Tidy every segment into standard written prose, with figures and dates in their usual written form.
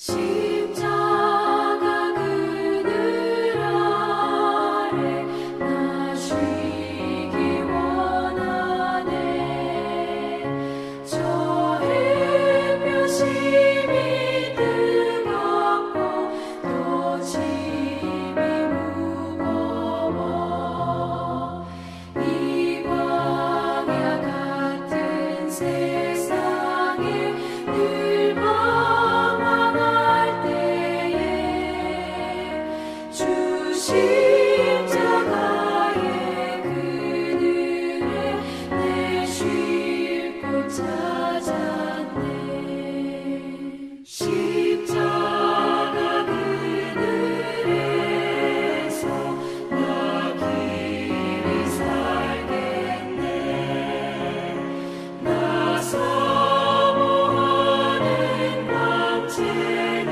십자가 그늘 아래 나 쉬기 원하네. 저 햇볕이 이미 뜨겁고 또 짐이 무거워. 이 광야 같은 세상에 늘 방황할 때에 주 십자가의 그늘에 내 쉴 곳 찾았네. 십자가 그늘에서 나 길이 살겠네. 나 사모하는 광채는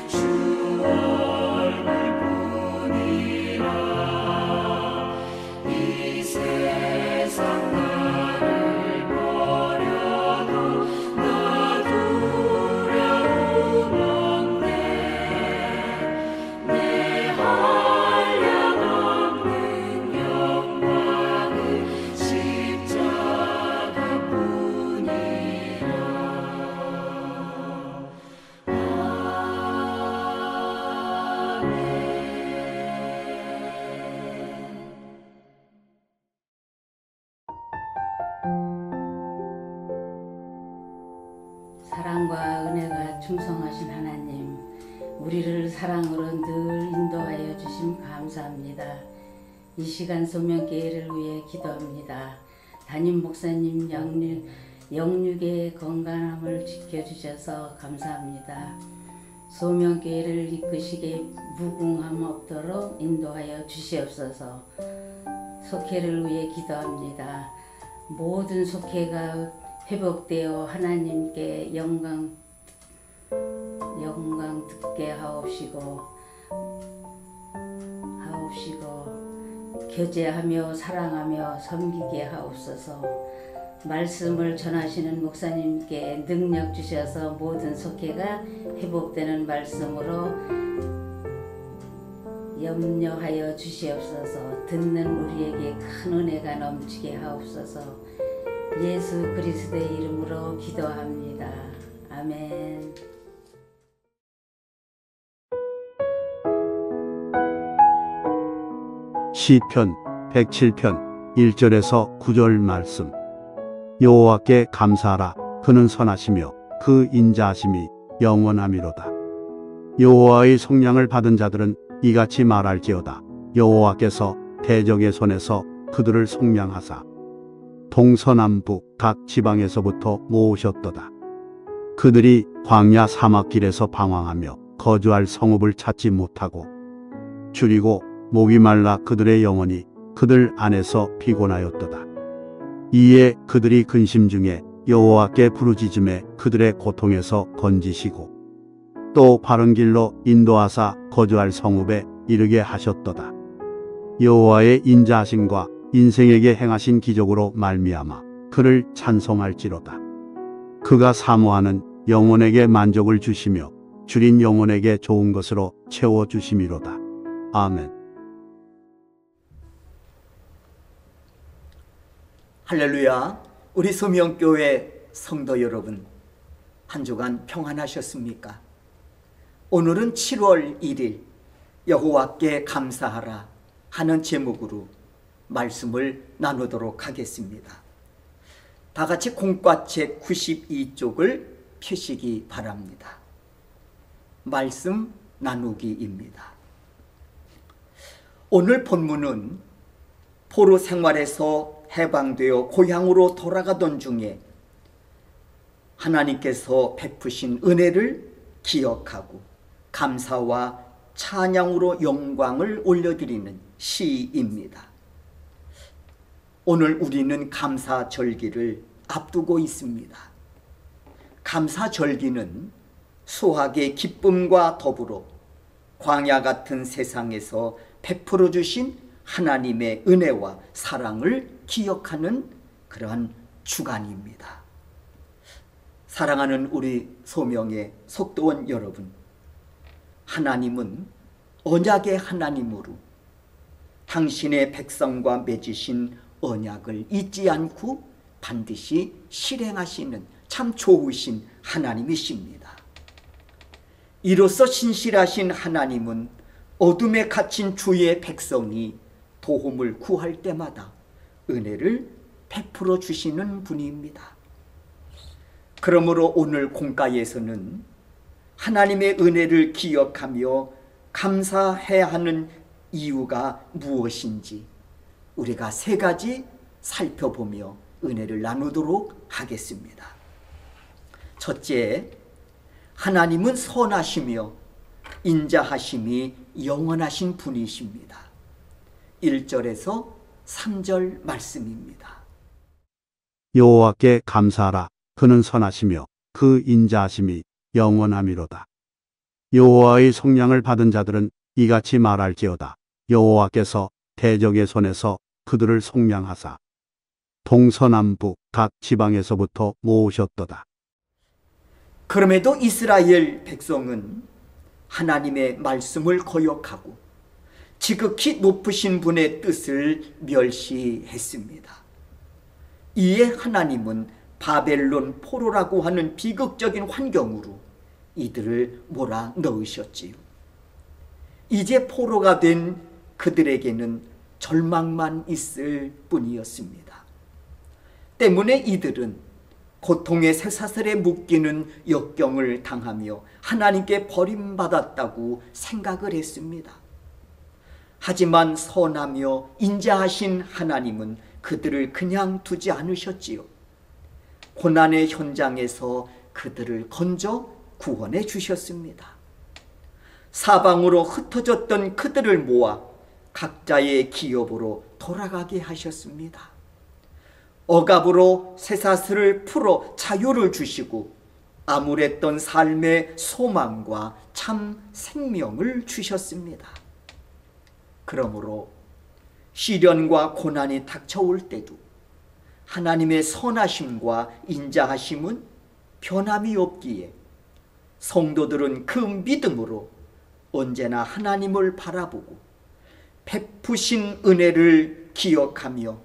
주 얼굴뿐이라. 이 세상 나를 버려도 나 두려움 없네. 내 한량없는 영광은 십자가뿐이라. 사랑과 은혜가 충성하신 하나님, 우리를 사랑으로 늘 인도하여 주심 감사합니다. 이 시간 소명교회를 위해 기도합니다. 담임 목사님 영육의 건강함을 지켜주셔서 감사합니다. 소명교회를 이끄시기에 무궁함 없도록 인도하여 주시옵소서. 속회를 위해 기도합니다. 모든 속회가 회복되어 하나님께 영광 듣게 하옵시고 교제하며 사랑하며 섬기게 하옵소서. 말씀을 전하시는 목사님께 능력 주셔서 모든 속회가 회복되는 말씀으로 염려하여 주시옵소서. 듣는 우리에게 큰 은혜가 넘치게 하옵소서. 예수 그리스도의 이름으로 기도합니다. 아멘. 시편 107편 1절에서 9절 말씀. 여호와께 감사하라. 그는 선하시며 그 인자하심이 영원하미로다. 여호와의 속량을 받은 자들은 이같이 말할지어다. 여호와께서 대적의 손에서 그들을 속량하사 동서남북 각 지방에서부터 모으셨도다. 그들이 광야 사막길에서 방황하며 거주할 성읍을 찾지 못하고 줄이고 목이 말라 그들의 영혼이 그들 안에서 피곤하였도다. 이에 그들이 근심 중에 여호와께 부르짖음에 그들의 고통에서 건지시고 또 바른 길로 인도하사 거주할 성읍에 이르게 하셨도다. 여호와의 인자하심과 인생에게 행하신 기적으로 말미암아 그를 찬송할지로다. 그가 사모하는 영혼에게 만족을 주시며 줄인 영혼에게 좋은 것으로 채워주심이로다. 아멘. 할렐루야. 우리 소명교회 성도 여러분, 한 주간 평안하셨습니까? 오늘은 7월 1일 여호와께 감사하라 하는 제목으로 말씀을 나누도록 하겠습니다. 다 같이 공과책 92쪽을 펴시기 바랍니다. 말씀 나누기입니다. 오늘 본문은 포로 생활에서 해방되어 고향으로 돌아가던 중에 하나님께서 베푸신 은혜를 기억하고 감사와 찬양으로 영광을 올려드리는 시입니다. 오늘 우리는 감사절기를 앞두고 있습니다. 감사절기는 수확의 기쁨과 더불어 광야 같은 세상에서 베풀어 주신 하나님의 은혜와 사랑을 기억하는 그러한 주간입니다. 사랑하는 우리 소명의 속도원 여러분, 하나님은 언약의 하나님으로 당신의 백성과 맺으신 언약을 잊지 않고 반드시 실행하시는 참 좋으신 하나님이십니다. 이로써 신실하신 하나님은 어둠에 갇힌 주의 백성이 도움을 구할 때마다 은혜를 베풀어 주시는 분입니다. 그러므로 오늘 공가에서는 하나님의 은혜를 기억하며 감사해야 하는 이유가 무엇인지 우리가 세 가지 살펴보며 은혜를 나누도록 하겠습니다. 첫째, 하나님은 선하시며 인자하심이 영원하신 분이십니다. 1절에서 3절 말씀입니다. 여호와께 감사하라. 그는 선하시며 그 인자하심이 영원함이로다. 여호와의 속량을 받은 자들은 이같이 말할지어다. 여호와께서 대적의 손에서 그들을 속량하사 동서남북 각 지방에서부터 모으셨도다. 그럼에도 이스라엘 백성은 하나님의 말씀을 거역하고 지극히 높으신 분의 뜻을 멸시했습니다. 이에 하나님은 바벨론 포로라고 하는 비극적인 환경으로 이들을 몰아넣으셨지요. 이제 포로가 된 그들에게는 절망만 있을 뿐이었습니다. 때문에 이들은 고통의 쇠사슬에 묶이는 역경을 당하며 하나님께 버림받았다고 생각을 했습니다. 하지만 선하며 인자하신 하나님은 그들을 그냥 두지 않으셨지요. 고난의 현장에서 그들을 건져 구원해 주셨습니다. 사방으로 흩어졌던 그들을 모아 각자의 기업으로 돌아가게 하셨습니다. 억압으로 쇠사슬을 풀어 자유를 주시고 암울했던 삶의 소망과 참 생명을 주셨습니다. 그러므로 시련과 고난이 닥쳐올 때도 하나님의 선하심과 인자하심은 변함이 없기에 성도들은 그 믿음으로 언제나 하나님을 바라보고 베푸신 은혜를 기억하며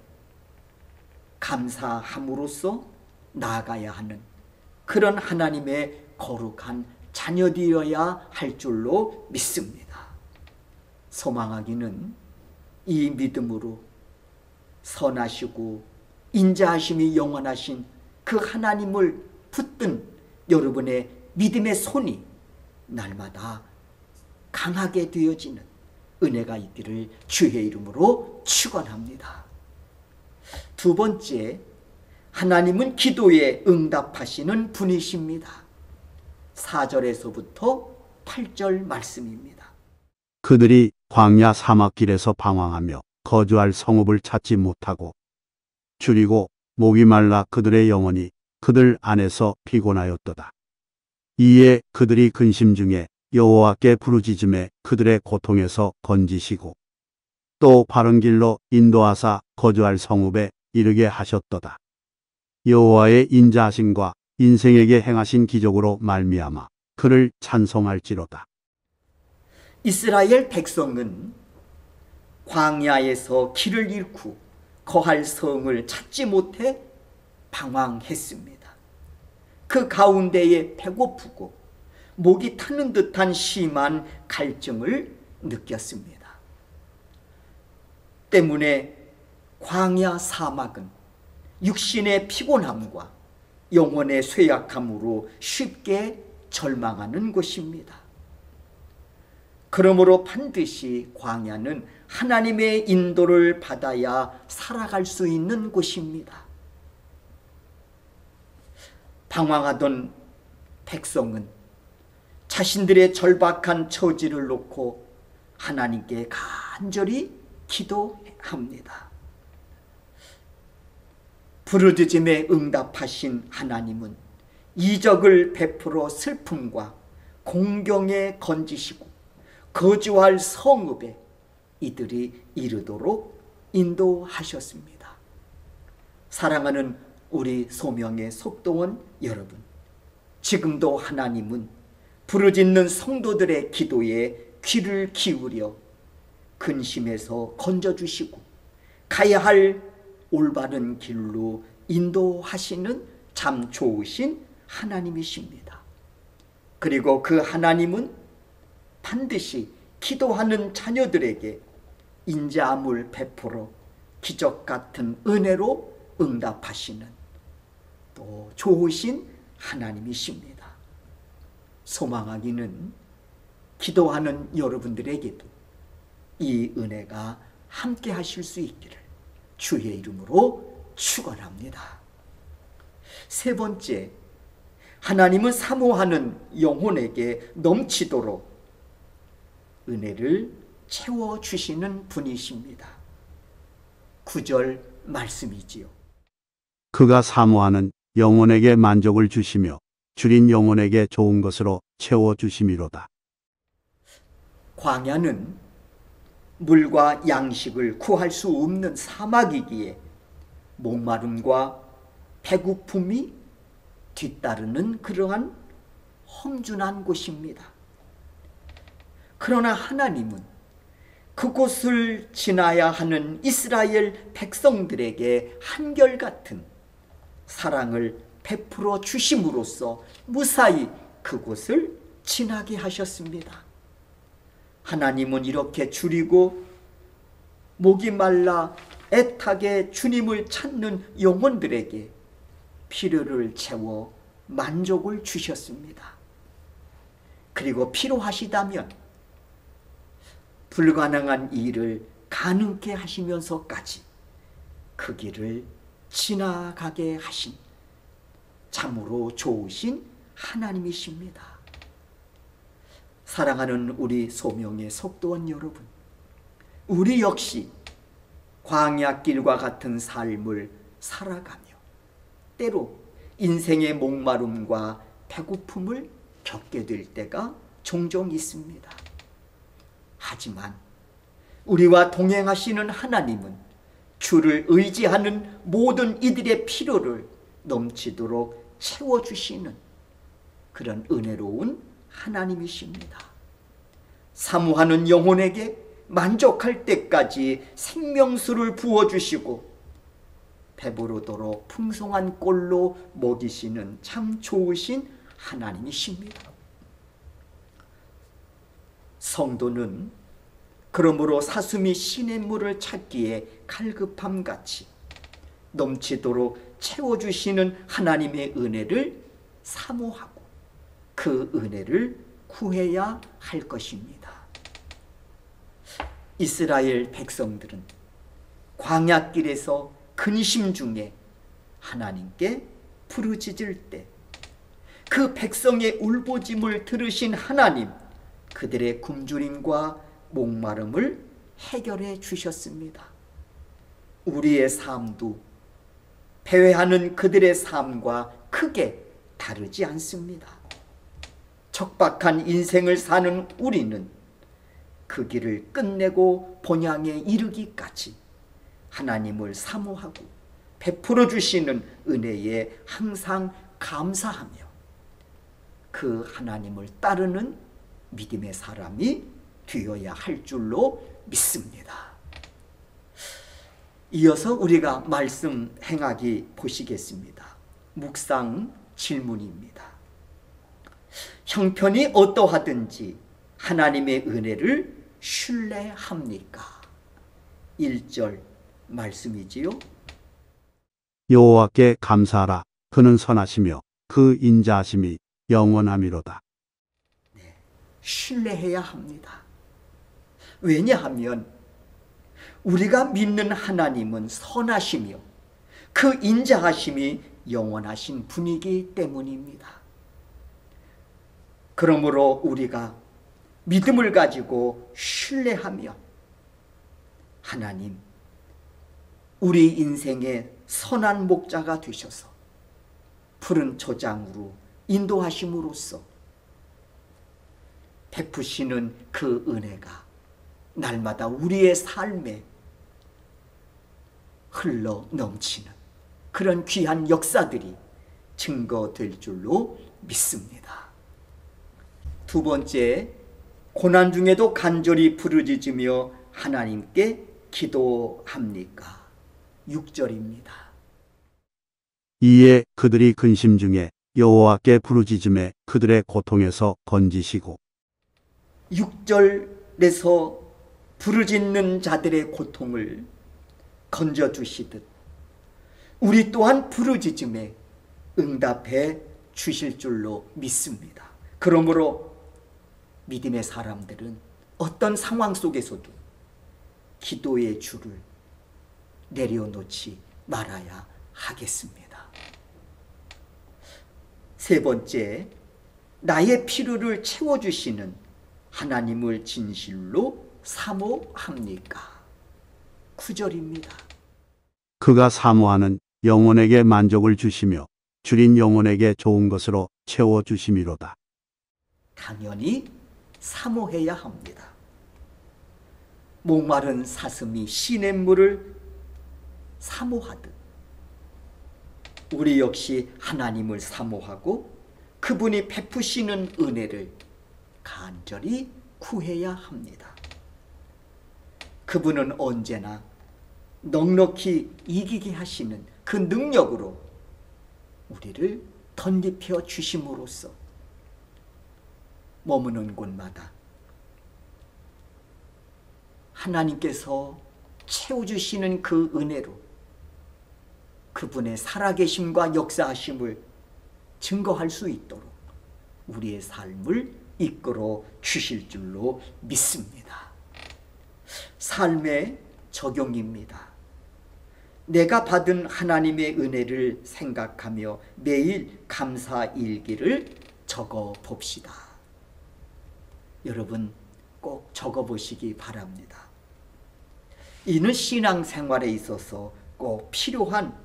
감사함으로써 나아가야 하는 그런 하나님의 거룩한 자녀되어야 할 줄로 믿습니다. 소망하기는 이 믿음으로 선하시고 인자하심이 영원하신 그 하나님을 붙든 여러분의 믿음의 손이 날마다 강하게 되어지는 은혜가 있기를 주의 이름으로 축원합니다. 두 번째, 하나님은 기도에 응답하시는 분이십니다. 4절에서부터 8절 말씀입니다. 그들이 광야 사막길에서 방황하며 거주할 성읍을 찾지 못하고 줄이고 목이 말라 그들의 영혼이 그들 안에서 피곤하였도다. 이에 그들이 근심 중에 여호와께 부르짖음에 그들의 고통에서 건지시고 또 바른 길로 인도하사 거주할 성읍에 이르게 하셨도다. 여호와의 인자하심과 인생에게 행하신 기적으로 말미암아 그를 찬송할지로다. 이스라엘 백성은 광야에서 길을 잃고 거할 성을 찾지 못해 방황했습니다. 그 가운데에 배고프고 목이 타는 듯한 심한 갈증을 느꼈습니다. 때문에 광야 사막은 육신의 피곤함과 영혼의 쇠약함으로 쉽게 절망하는 곳입니다. 그러므로 반드시 광야는 하나님의 인도를 받아야 살아갈 수 있는 곳입니다. 방황하던 백성은 자신들의 절박한 처지를 놓고 하나님께 간절히 기도합니다. 부르짖음에 응답하신 하나님은 이적을 베풀어 슬픔과 공경에 건지시고 거주할 성읍에 이들이 이르도록 인도하셨습니다. 사랑하는 우리 소명의 속동원 여러분, 지금도 하나님은 부르짖는 성도들의 기도에 귀를 기울여 근심에서 건져주시고 가야 할 올바른 길로 인도하시는 참 좋으신 하나님이십니다. 그리고 그 하나님은 반드시 기도하는 자녀들에게 인자함을 베풀어 기적 같은 은혜로 응답하시는 또 좋으신 하나님이십니다. 소망하기는 기도하는 여러분들에게도 이 은혜가 함께 하실 수 있기를 주의 이름으로 축원합니다. 세 번째, 하나님은 사모하는 영혼에게 넘치도록 은혜를 채워주시는 분이십니다. 9절 말씀이지요. 그가 사모하는 영혼에게 만족을 주시며 줄인 영혼에게 좋은 것으로 채워주심이로다. 광야는 물과 양식을 구할 수 없는 사막이기에 목마름과 배고픔이 뒤따르는 그러한 험준한 곳입니다. 그러나 하나님은 그곳을 지나야 하는 이스라엘 백성들에게 한결같은 사랑을 베풀어 주심으로써 무사히 그곳을 지나게 하셨습니다. 하나님은 이렇게 줄이고 목이 말라 애타게 주님을 찾는 영혼들에게 필요를 채워 만족을 주셨습니다. 그리고 필요하시다면 불가능한 일을 가능케 하시면서까지 그 길을 지나가게 하신 참으로 좋으신 하나님이십니다. 사랑하는 우리 소명의 속도원 여러분, 우리 역시 광야길과 같은 삶을 살아가며 때로 인생의 목마름과 배고픔을 겪게 될 때가 종종 있습니다. 하지만 우리와 동행하시는 하나님은 주를 의지하는 모든 이들의 필요를 넘치도록 채워주시는 그런 은혜로운 하나님이십니다. 사모하는 영혼에게 만족할 때까지 생명수를 부어주시고 배부르도록 풍성한 꼴로 먹이시는 참 좋으신 하나님이십니다. 성도는 그러므로 사슴이 시냇물을 찾기에 갈급함같이 넘치도록 채워주시는 하나님의 은혜를 사모하고 그 은혜를 구해야 할 것입니다. 이스라엘 백성들은 광야길에서 근심 중에 하나님께 부르짖을 때 그 백성의 울부짖음을 들으신 하나님, 그들의 굶주림과 목마름을 해결해 주셨습니다. 우리의 삶도 패회하는 그들의 삶과 크게 다르지 않습니다. 척박한 인생을 사는 우리는 그 길을 끝내고 본향에 이르기까지 하나님을 사모하고 베풀어 주시는 은혜에 항상 감사하며 그 하나님을 따르는 믿음의 사람이 되어야 할 줄로 믿습니다. 이어서 우리가 말씀 행하기 보시겠습니다. 묵상 질문입니다. 형편이 어떠하든지 하나님의 은혜를 신뢰합니까? 1절 말씀이지요. 여호와께 감사하라. 그는 선하시며 그 인자하심이 영원하미로다. 신뢰해야 합니다. 왜냐하면 우리가 믿는 하나님은 선하시며 그 인자하심이 영원하신 분이기 때문입니다. 그러므로 우리가 믿음을 가지고 신뢰하며 하나님, 우리 인생의 선한 목자가 되셔서 푸른 초장으로 인도하심으로써 베푸시는 그 은혜가 날마다 우리의 삶에 흘러 넘치는 그런 귀한 역사들이 증거될 줄로 믿습니다. 두 번째, 고난 중에도 간절히 부르짖으며 하나님께 기도합니까? 6절입니다. 이에 그들이 근심 중에 여호와께 부르짖음에 그들의 고통에서 건지시고 6절에서 부르짖는 자들의 고통을 건져주시듯 우리 또한 부르짖음에 응답해 주실 줄로 믿습니다. 그러므로 믿음의 사람들은 어떤 상황 속에서도 기도의 줄을 내려놓지 말아야 하겠습니다. 세 번째, 나의 필요를 채워주시는 하나님을 진실로 사모합니까? 9절입니다. 그가 사모하는 영혼에게 만족을 주시며 줄인 영혼에게 좋은 것으로 채워주심이로다. 당연히 사모해야 합니다. 목마른 사슴이 시냇물을 사모하듯 우리 역시 하나님을 사모하고 그분이 베푸시는 은혜를 간절히 구해야 합니다. 그분은 언제나 넉넉히 이기게 하시는 그 능력으로 우리를 덧입혀 주심으로써 머무는 곳마다 하나님께서 채워주시는 그 은혜로 그분의 살아계심과 역사하심을 증거할 수 있도록 우리의 삶을 이끌어 주실 줄로 믿습니다. 삶의 적용입니다. 내가 받은 하나님의 은혜를 생각하며 매일 감사 일기를 적어 봅시다. 여러분 꼭 적어 보시기 바랍니다. 이는 신앙생활에 있어서 꼭 필요한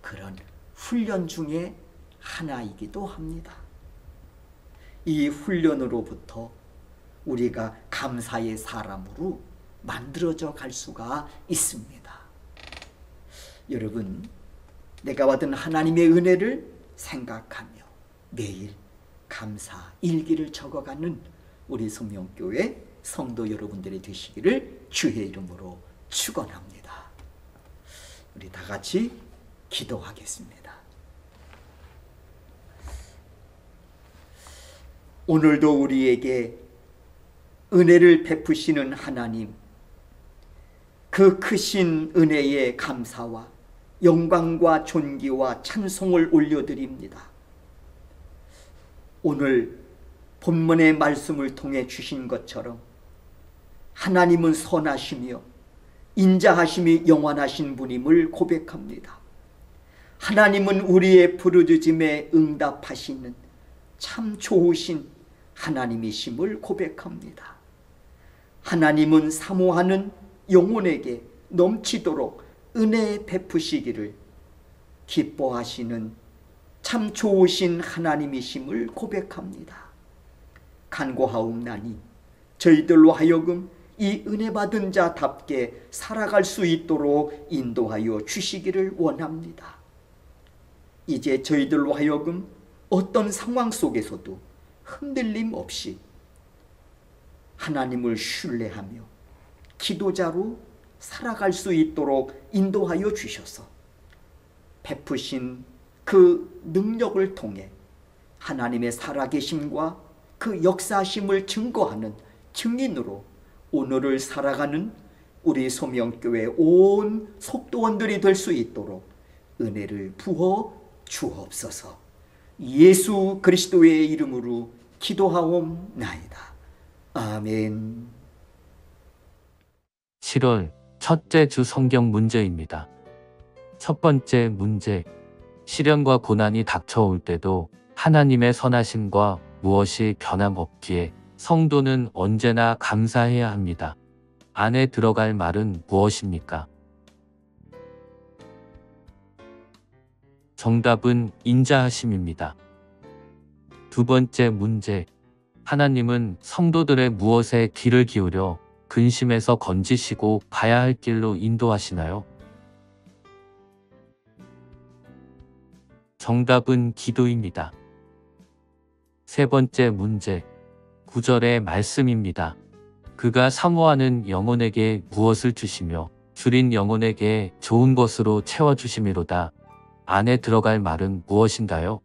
그런 훈련 중에 하나이기도 합니다. 이 훈련으로부터 우리가 감사의 사람으로 만들어져 갈 수가 있습니다. 여러분, 내가 받은 하나님의 은혜를 생각하며 매일 감사 일기를 적어가는 우리 성령교회 성도 여러분들이 되시기를 주의 이름으로 축원합니다. 우리 다 같이 기도하겠습니다. 오늘도 우리에게 은혜를 베푸시는 하나님, 그 크신 은혜에 감사와 영광과 존귀와 찬송을 올려드립니다. 오늘 본문의 말씀을 통해 주신 것처럼 하나님은 선하시며 인자하심이 영원하신 분임을 고백합니다. 하나님은 우리의 부르짖음에 응답하시는 참 좋으신 하나님이심을 고백합니다. 하나님은 사모하는 영혼에게 넘치도록 은혜 베푸시기를 기뻐하시는 참 좋으신 하나님이심을 고백합니다. 간구하옵나니 저희들로 하여금 이 은혜 받은 자답게 살아갈 수 있도록 인도하여 주시기를 원합니다. 이제 저희들로 하여금 어떤 상황 속에서도 흔들림 없이 하나님을 신뢰하며 기도자로 살아갈 수 있도록 인도하여 주셔서 베푸신 그 능력을 통해 하나님의 살아계심과 그 역사심을 증거하는 증인으로 오늘을 살아가는 우리 소명교회 온 속도원들이 될 수 있도록 은혜를 부어 주옵소서. 예수 그리스도의 이름으로 기도하옵나이다. 아멘. 7월 첫째 주 성경 문제입니다. 첫 번째 문제, 시련과 고난이 닥쳐올 때도 하나님의 선하심과 무엇이 변함없기에 성도는 언제나 감사해야 합니다. 안에 들어갈 말은 무엇입니까? 정답은 인자하심입니다. 두 번째 문제, 하나님은 성도들의 무엇에 귀를 기울여 근심에서 건지시고 가야 할 길로 인도하시나요? 정답은 기도입니다. 세 번째 문제, 9절의 말씀입니다. 그가 사모하는 영혼에게 무엇을 주시며 줄인 영혼에게 좋은 것으로 채워주심이로다. 안에 들어갈 말은 무엇인가요?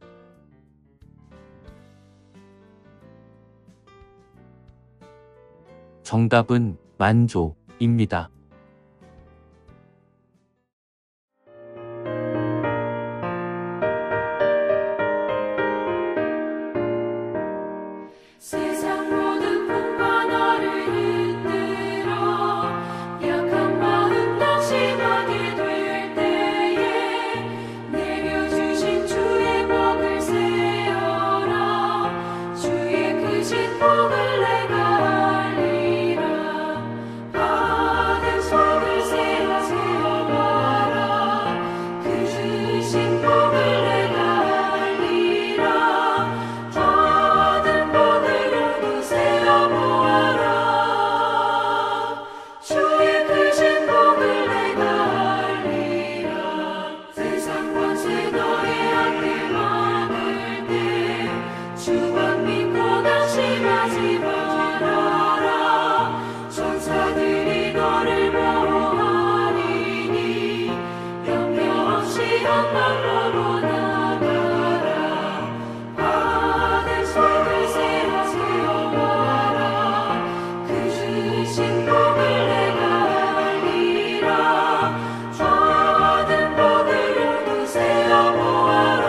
정답은 만족입니다. 세상 모든 풍과 너를 흔들어 약한 마음 낙심하게 될 때에 내려주신 주의 복을 세어라. 주의 크신 복을 내가 알리라. 받은 속을 세워봐라. 그 주신 복을 내가 알리라. 받은 복을 모두 세어보아라. 주의 크신 복을 내가 알리라. 세상 권세 너의 앞에 많을 때 주만 믿고 낙심하지 말아라. 천사들이 너를 보호하리니 염려 없이 한 발로 나가라. 받은 속을 세워봐라. 그 주신 복을 내가 알리라. 받은 복을 모두 세어보아라.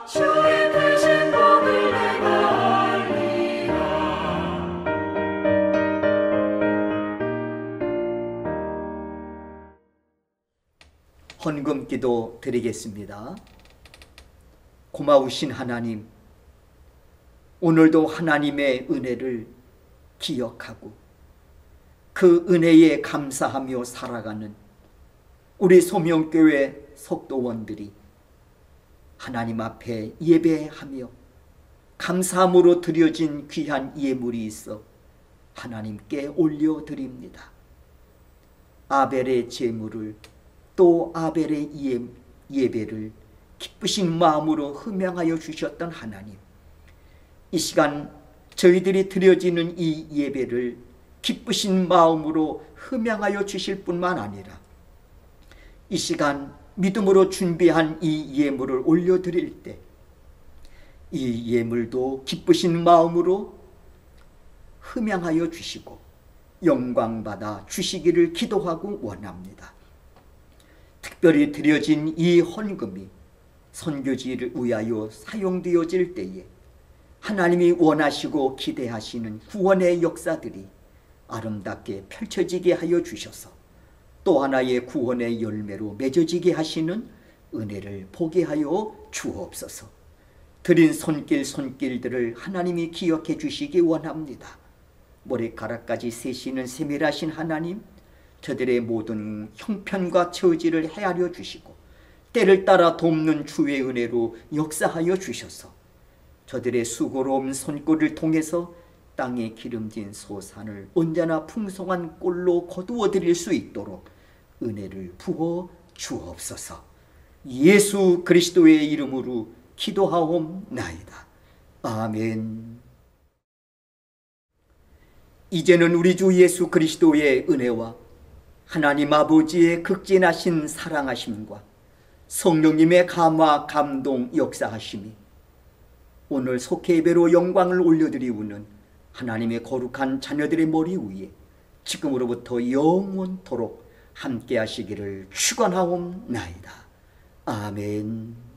주의 크신 복을 내가 알리라. 헌금기도 드리겠습니다. 고마우신 하나님, 오늘도 하나님의 은혜를 기억하고 그 은혜에 감사하며 살아가는 우리 소명교회 속도원들이 하나님 앞에 예배하며 감사함으로 드려진 귀한 예물이 있어 하나님께 올려드립니다. 아벨의 제물을 또 아벨의 예배를 기쁘신 마음으로 흠양하여 주셨던 하나님, 이 시간 저희들이 드려지는 이 예배를 기쁘신 마음으로 흠양하여 주실 뿐만 아니라 이 시간 믿음으로 준비한 이 예물을 올려드릴 때 이 예물도 기쁘신 마음으로 흠양하여 주시고 영광받아 주시기를 기도하고 원합니다. 특별히 드려진 이 헌금이 선교지를 위하여 사용되어질 때에 하나님이 원하시고 기대하시는 구원의 역사들이 아름답게 펼쳐지게 하여 주셔서 또 하나의 구원의 열매로 맺어지게 하시는 은혜를 보게 하여 주옵소서. 드린 손길들을 하나님이 기억해 주시기 원합니다. 머리카락까지 세시는 세밀하신 하나님, 저들의 모든 형편과 처지를 헤아려 주시고 때를 따라 돕는 주의 은혜로 역사하여 주셔서 저들의 수고로운 손길을 통해서 땅에 기름진 소산을 언제나 풍성한 꼴로 거두어 드릴 수 있도록 은혜를 부어 주옵소서. 예수 그리스도의 이름으로 기도하옵나이다. 아멘. 이제는 우리 주 예수 그리스도의 은혜와 하나님 아버지의 극진하신 사랑하심과 성령님의 감화 감동 역사하심이 오늘 속회예배로 영광을 올려드리우는 하나님의 거룩한 자녀들의 머리 위에 지금으로부터 영원토록 함께 하시기를 축원하옵나이다. 아멘.